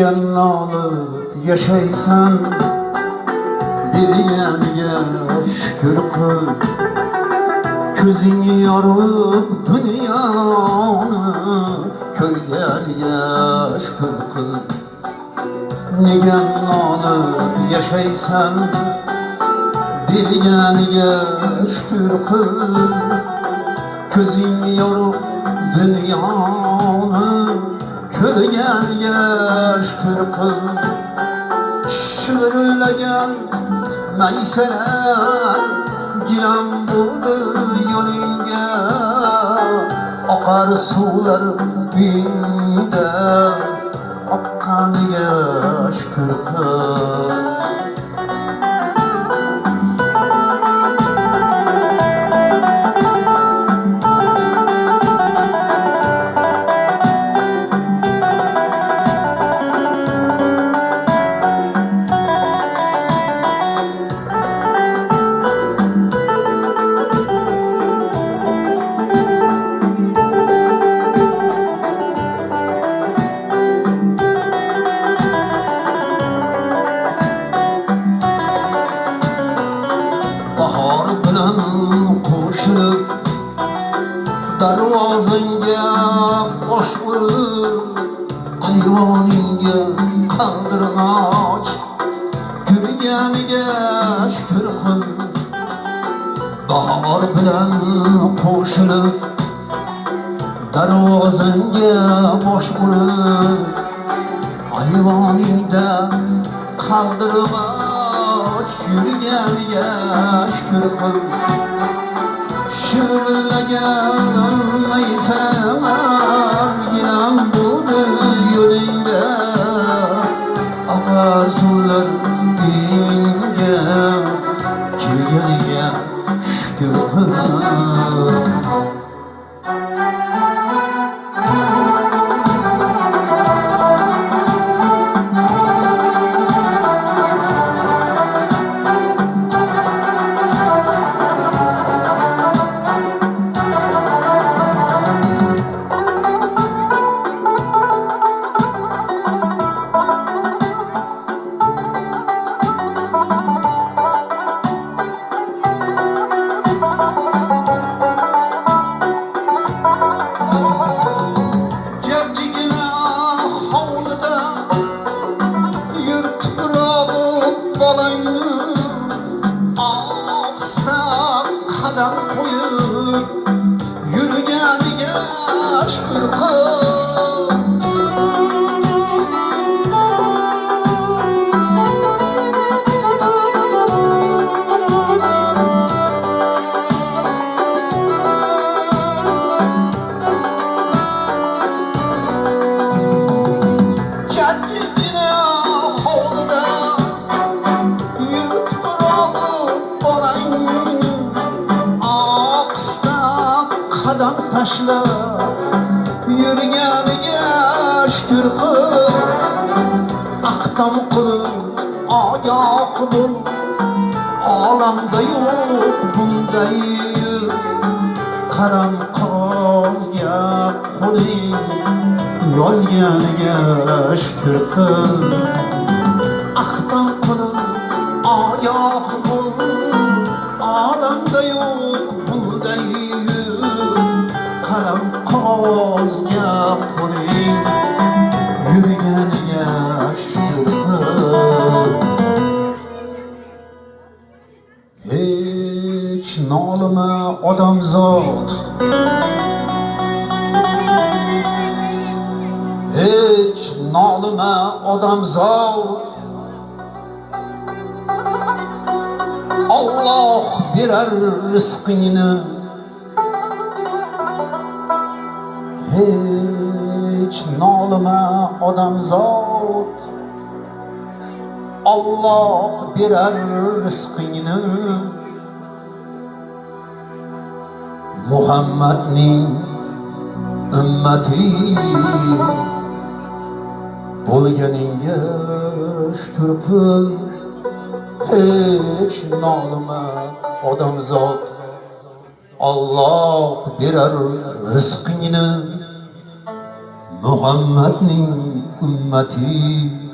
nega nolib yashaysan, berganiga shukr qil. Ko'zingni yorib dunyoni ko'rganiga shukr qil. Nega nolib yashaysan, berganiga shukr qil. Ko'zingni yorib dunyoni ko'rganiga shukr qil. Shivirlagan maysalar gilam bo'ldi yo'lingga, oqar suvlar uyingda oqqaniga shukr qil. Darvozangga bosh urib, ayvoningga qaldirg'och ko'rganiga shukr qil. Bahor bilan qo'shilib, darvozangga bosh urib, ayvoningda qaldirg'och yurganiga shukr qil. Shivirlagan maysalar gilam bo'ldi yo'lingda, oqar suvlar uyingga kelganiga shukr qil. Qadam qo'yib yurganiga shukr qil. Jajjigina hovlida yurib turib bolangni qadam tashlab yurganiga shukr qil. Aqtam qilib ogoh bo'l, olamda yo'q bunday qaram qog'ozga qo'ling yozganiga shukr qil. Aqtam qilib ogoh bo'l, olamda yo'q bunday qaram qog'ozga qo'ling yurganiga shukr qil. Hech nolima odamzod, hech nolima odamzod. Alloh berar rizqingni. Hech nolima odamzod, Alloh berar rizqingni. Muhammadning ummati bo'lganingga shukr qil. Hech nolima odamzod, Alloh berar rizqingni. Muhammadning ummati